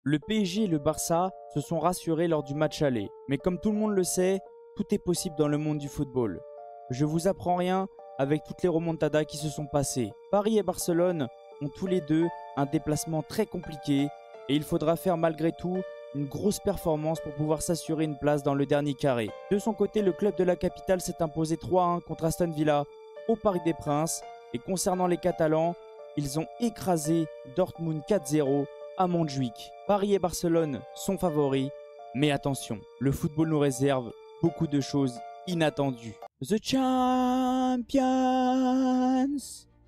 Le PSG et le Barça se sont rassurés lors du match aller. Mais comme tout le monde le sait, tout est possible dans le monde du football. Je vous apprends rien avec toutes les remontadas qui se sont passées. Paris et Barcelone ont tous les deux un déplacement très compliqué et il faudra faire malgré tout une grosse performance pour pouvoir s'assurer une place dans le dernier carré. De son côté, le club de la capitale s'est imposé 3-1 contre Aston Villa au Parc des Princes. Et concernant les Catalans, ils ont écrasé Dortmund 4-0 à Montjuïc. Paris et Barcelone sont favoris, mais attention, le football nous réserve beaucoup de choses inattendues. The Champions!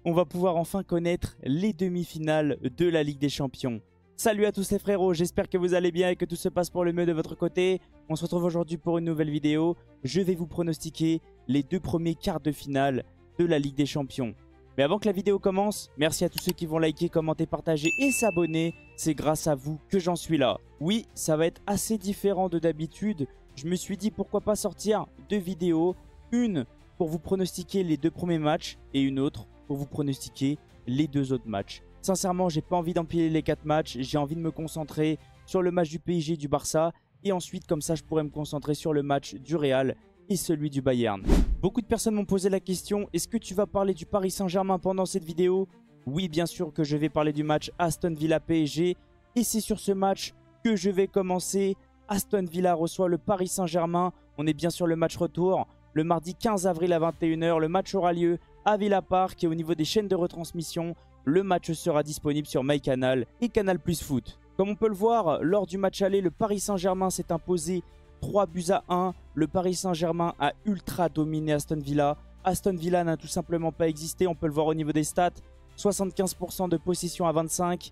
On va pouvoir enfin connaître les demi-finales de la Ligue des Champions. Salut à tous les frérots, j'espère que vous allez bien et que tout se passe pour le mieux de votre côté. On se retrouve aujourd'hui pour une nouvelle vidéo. Je vais vous pronostiquer les deux premiers quarts de finale de la Ligue des Champions. Mais avant que la vidéo commence, merci à tous ceux qui vont liker, commenter, partager et s'abonner. C'est grâce à vous que j'en suis là. Oui, ça va être assez différent de d'habitude. Je me suis dit pourquoi pas sortir deux vidéos. Une pour vous pronostiquer les deux premiers matchs et une autre pour vous pronostiquer les deux autres matchs. Sincèrement, j'ai pas envie d'empiler les 4 matchs. J'ai envie de me concentrer sur le match du PSG et du Barça. Et ensuite, comme ça, je pourrais me concentrer sur le match du Real et celui du Bayern. Beaucoup de personnes m'ont posé la question, est-ce que tu vas parler du Paris Saint-Germain pendant cette vidéo? Oui, bien sûr que je vais parler du match Aston Villa-PSG. Et c'est sur ce match que je vais commencer. Aston Villa reçoit le Paris Saint-Germain. On est bien sûr le match retour. Le mardi 15 avril à 21 h, le match aura lieu à Villa Park. Et au niveau des chaînes de retransmission, le match sera disponible sur MyCanal et Canal+ Foot. Comme on peut le voir, lors du match aller, le Paris Saint-Germain s'est imposé 3-1. Le Paris Saint-Germain a ultra dominé Aston Villa. Aston Villa n'a tout simplement pas existé. On peut le voir au niveau des stats. 75% de possession à 25.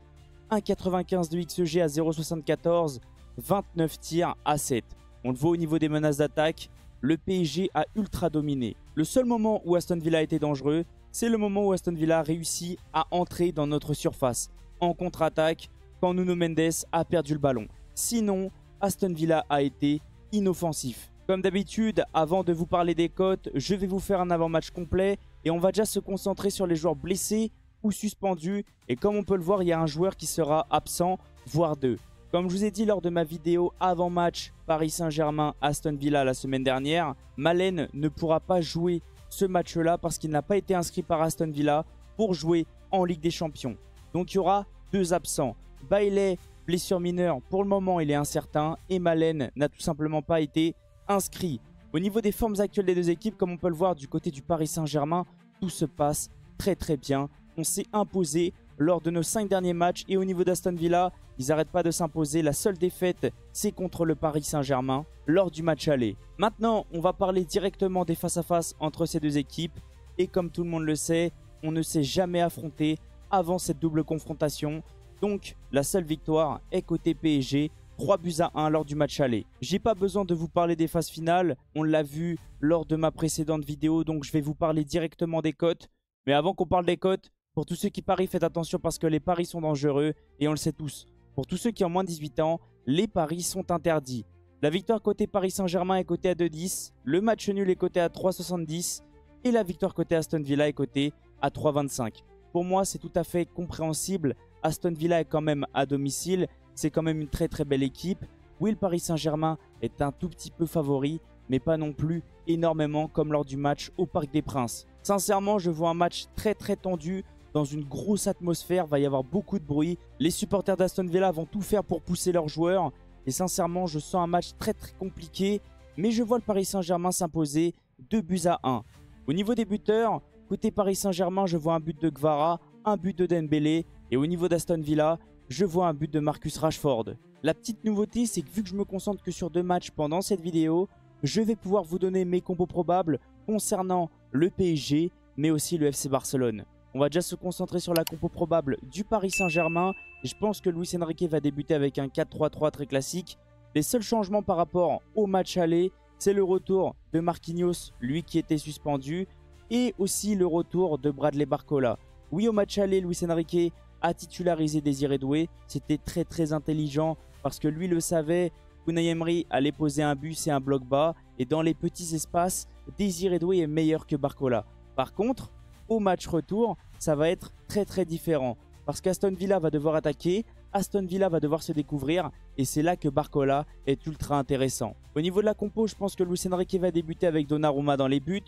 1,95 de XG à 0,74. 29 tirs à 7. On le voit au niveau des menaces d'attaque. Le PSG a ultra dominé. Le seul moment où Aston Villa a été dangereux, c'est le moment où Aston Villa a réussi à entrer dans notre surface en contre-attaque quand Nuno Mendes a perdu le ballon. Sinon, Aston Villa a été inoffensif. Comme d'habitude, avant de vous parler des cotes, je vais vous faire un avant-match complet et on va déjà se concentrer sur les joueurs blessés ou suspendus. Et comme on peut le voir, il y a un joueur qui sera absent, voire deux. Comme je vous ai dit lors de ma vidéo avant-match Paris Saint-Germain-Aston Villa la semaine dernière, Malen ne pourra pas jouer ce match-là parce qu'il n'a pas été inscrit par Aston Villa pour jouer en Ligue des Champions. Donc il y aura deux absents. Bailey, blessure mineure, pour le moment il est incertain et Malen n'a tout simplement pas été inscrit. Au niveau des formes actuelles des deux équipes, comme on peut le voir du côté du Paris Saint-Germain, tout se passe très bien. On s'est imposé lors de nos 5 derniers matchs et au niveau d'Aston Villa, ils n'arrêtent pas de s'imposer. La seule défaite, c'est contre le Paris Saint-Germain lors du match aller. Maintenant, on va parler directement des face-à-face entre ces deux équipes. Et comme tout le monde le sait, on ne s'est jamais affronté avant cette double confrontation. Donc, la seule victoire est côté PSG, 3-1 lors du match aller. J'ai pas besoin de vous parler des phases finales. On l'a vu lors de ma précédente vidéo, donc je vais vous parler directement des cotes. Mais avant qu'on parle des cotes, pour tous ceux qui parient, faites attention parce que les paris sont dangereux et on le sait tous. Pour tous ceux qui ont moins de 18 ans, les paris sont interdits. La victoire côté Paris Saint-Germain est cotée à 2,10. Le match nul est coté à 3,70. Et la victoire côté Aston Villa est cotée à 3,25. Pour moi, c'est tout à fait compréhensible. Aston Villa est quand même à domicile. C'est quand même une très belle équipe. Oui, le Paris Saint-Germain est un tout petit peu favori, mais pas non plus énormément comme lors du match au Parc des Princes. Sincèrement, je vois un match très tendu. Dans une grosse atmosphère, il va y avoir beaucoup de bruit. Les supporters d'Aston Villa vont tout faire pour pousser leurs joueurs. Et sincèrement, je sens un match très compliqué. Mais je vois le Paris Saint-Germain s'imposer 2-1. Au niveau des buteurs, côté Paris Saint-Germain, je vois un but de Kvara, un but de Dembélé. Et au niveau d'Aston Villa, je vois un but de Marcus Rashford. La petite nouveauté, c'est que vu que je me concentre que sur 2 matchs pendant cette vidéo, je vais pouvoir vous donner mes compos probables concernant le PSG, mais aussi le FC Barcelone. On va déjà se concentrer sur la compo probable du Paris Saint-Germain. Je pense que Luis Enrique va débuter avec un 4-3-3 très classique. Les seuls changements par rapport au match aller, c'est le retour de Marquinhos, lui qui était suspendu, et aussi le retour de Bradley Barcola. Oui, au match aller, Luis Enrique a titularisé Désiré Doué. C'était très intelligent parce que lui le savait. Unai Emery allait poser un bus et un bloc bas. Et dans les petits espaces, Désiré Doué est meilleur que Barcola. Par contre, au match retour, ça va être très différent. Parce qu'Aston Villa va devoir attaquer Aston Villa va devoir se découvrir et c'est là que Barcola est ultra intéressant. Au niveau de la compo, je pense que Luis Enrique va débuter avec Donnarumma dans les buts,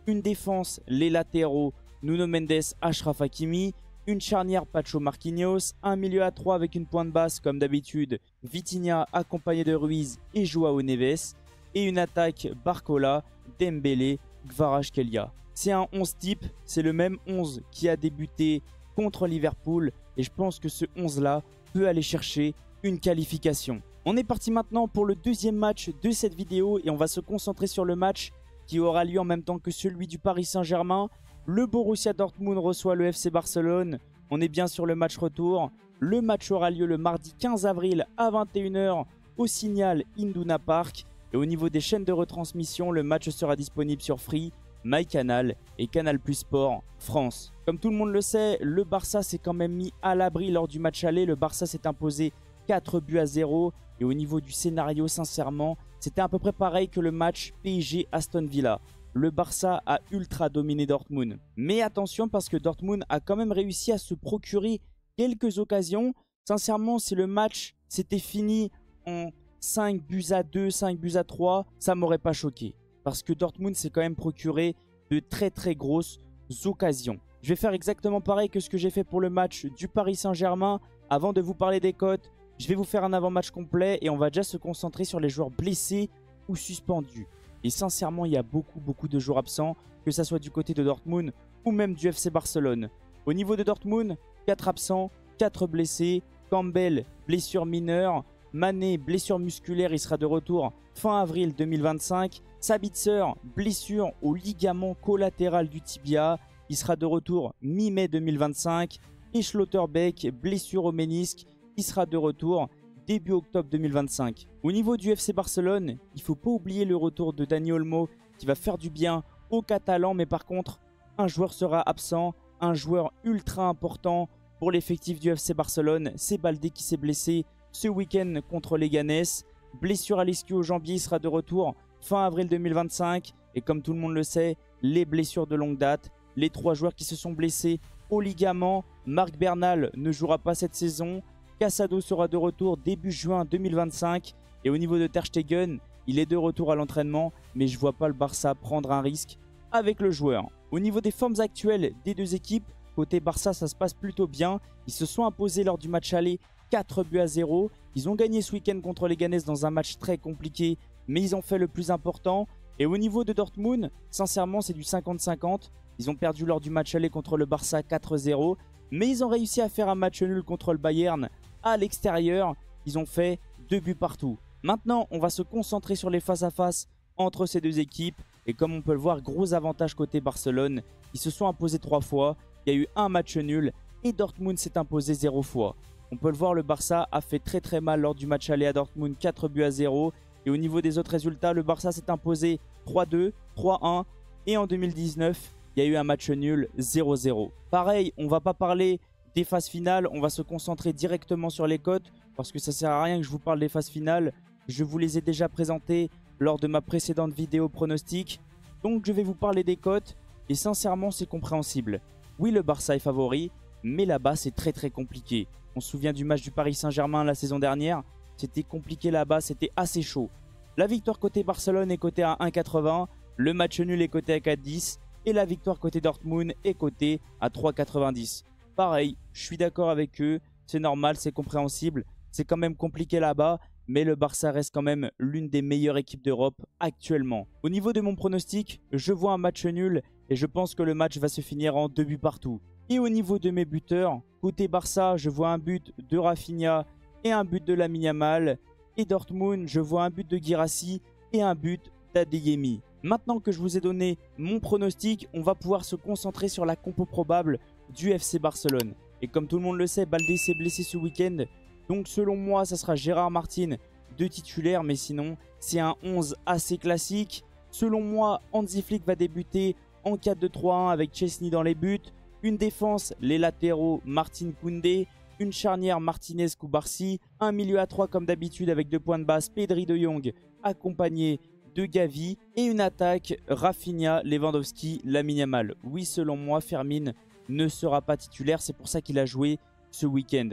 une défense, les latéraux, Nuno Mendes, Achraf Hakimi, une charnière Pacho Marquinhos, un milieu à 3 avec une pointe basse comme d'habitude, Vitinha accompagné de Ruiz et Joao Neves, et une attaque Barcola, Dembélé, Kvaratskhelia. C'est un 11 type, c'est le même 11 qui a débuté contre Liverpool et je pense que ce 11 là peut aller chercher une qualification. On est parti maintenant pour le deuxième match de cette vidéo et on va se concentrer sur le match qui aura lieu en même temps que celui du Paris Saint-Germain. Le Borussia Dortmund reçoit le FC Barcelone. On est bien sur le match retour. Le match aura lieu le mardi 15 avril à 21 h au Signal Iduna Park. Et au niveau des chaînes de retransmission, le match sera disponible sur Free, MyCanal et Canal+ Sport France. Comme tout le monde le sait, le Barça s'est quand même mis à l'abri lors du match aller. Le Barça s'est imposé 4-0. Et au niveau du scénario, sincèrement, c'était à peu près pareil que le match PSG-Aston Villa. Le Barça a ultra dominé Dortmund. Mais attention parce que Dortmund a quand même réussi à se procurer quelques occasions. Sincèrement, si le match s'était fini en 5-2, 5-3, ça m'aurait pas choqué. Parce que Dortmund s'est quand même procuré de très grosses occasions. Je vais faire exactement pareil que ce que j'ai fait pour le match du Paris Saint-Germain. Avant de vous parler des cotes, je vais vous faire un avant-match complet et on va déjà se concentrer sur les joueurs blessés ou suspendus. Et sincèrement, il y a beaucoup de joueurs absents, que ce soit du côté de Dortmund ou même du FC Barcelone. Au niveau de Dortmund, 4 absents, 4 blessés. Campbell, blessure mineure. Mané, blessure musculaire, il sera de retour fin avril 2025. Sabitzer, blessure au ligament collatéral du tibia, il sera de retour mi-mai 2025. Et Schlotterbeck, blessure au ménisque, il sera de retour début octobre 2025. Au niveau du FC Barcelone, il ne faut pas oublier le retour de Dani Olmo qui va faire du bien aux Catalans. Mais par contre, un joueur sera absent, un joueur ultra important pour l'effectif du FC Barcelone. C'est Baldé qui s'est blessé ce week-end contre Leganés. Blessure à l'ischio au jambier, il sera de retour fin avril 2025. Et comme tout le monde le sait, les blessures de longue date. Les 3 joueurs qui se sont blessés au ligament. Marc Bernal ne jouera pas cette saison. Casado sera de retour début juin 2025. Et au niveau de Ter Stegen, il est de retour à l'entraînement. Mais je ne vois pas le Barça prendre un risque avec le joueur. Au niveau des formes actuelles des deux équipes, côté Barça, ça se passe plutôt bien. Ils se sont imposés lors du match aller 4-0. Ils ont gagné ce week-end contre Leganés dans un match très compliqué. Mais ils ont fait le plus important. Et au niveau de Dortmund, sincèrement, c'est du 50-50. Ils ont perdu lors du match aller contre le Barça 4-0. Mais ils ont réussi à faire un match nul contre le Bayern à l'extérieur. Ils ont fait 2 buts partout. Maintenant, on va se concentrer sur les face-à-face entre ces deux équipes. Et comme on peut le voir, gros avantage côté Barcelone. Ils se sont imposés 3 fois. Il y a eu un match nul et Dortmund s'est imposé 0 fois. On peut le voir, le Barça a fait très mal lors du match aller à Dortmund, 4-0. Et au niveau des autres résultats, le Barça s'est imposé 3-2, 3-1. Et en 2019, il y a eu un match nul 0-0. Pareil, on ne va pas parler des phases finales. On va se concentrer directement sur les cotes. Parce que ça ne sert à rien que je vous parle des phases finales. Je vous les ai déjà présentées lors de ma précédente vidéo pronostic. Donc je vais vous parler des cotes. Et sincèrement, c'est compréhensible. Oui, le Barça est favori. Mais là-bas, c'est très compliqué. On se souvient du match du Paris Saint-Germain la saison dernière. C'était compliqué là-bas, c'était assez chaud. La victoire côté Barcelone est cotée à 1,80. Le match nul est coté à 4,10. Et la victoire côté Dortmund est cotée à 3,90. Pareil, je suis d'accord avec eux. C'est normal, c'est compréhensible. C'est quand même compliqué là-bas. Mais le Barça reste quand même l'une des meilleures équipes d'Europe actuellement. Au niveau de mon pronostic, je vois un match nul. Et je pense que le match va se finir en 2 buts partout. Et au niveau de mes buteurs, côté Barça, je vois un but de Rafinha et un but de Lamine Yamal. Et Dortmund, je vois un but de Guirassy et un but d'Adeyemi. Maintenant que je vous ai donné mon pronostic, on va pouvoir se concentrer sur la compo probable du FC Barcelone. Et comme tout le monde le sait, Baldé s'est blessé ce week-end. Donc selon moi, ça sera Gérard Martin de titulaire. Mais sinon, c'est un 11 assez classique. Selon moi, Hansi Flick va débuter en 4-2-3-1 avec Chesney dans les buts. Une défense, les latéraux, Martin Koundé. Une charnière, Martinez Koubarsi. Un milieu à 3 comme d'habitude avec 2 points de basse, Pedri de Jong accompagné de Gavi. Et une attaque, Rafinha, Lewandowski, Lamine Yamal. Oui, selon moi, Fermin ne sera pas titulaire. C'est pour ça qu'il a joué ce week-end.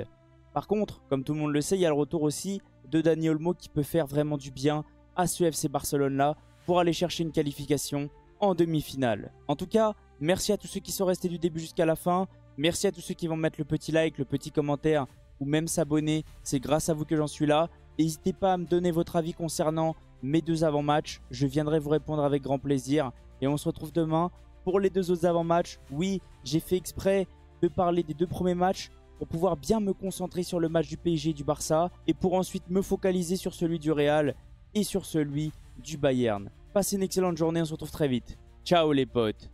Par contre, comme tout le monde le sait, il y a le retour aussi de Dani Olmo qui peut faire vraiment du bien à ce FC Barcelone-là pour aller chercher une qualification en demi-finale. En tout cas, merci à tous ceux qui sont restés du début jusqu'à la fin. Merci à tous ceux qui vont mettre le petit like, le petit commentaire ou même s'abonner. C'est grâce à vous que j'en suis là. N'hésitez pas à me donner votre avis concernant mes 2 avant-matchs. Je viendrai vous répondre avec grand plaisir. Et on se retrouve demain pour les 2 autres avant-matchs. Oui, j'ai fait exprès de parler des 2 premiers matchs pour pouvoir bien me concentrer sur le match du PSG et du Barça et pour ensuite me focaliser sur celui du Real et sur celui du Bayern. Passez une excellente journée, on se retrouve très vite. Ciao les potes!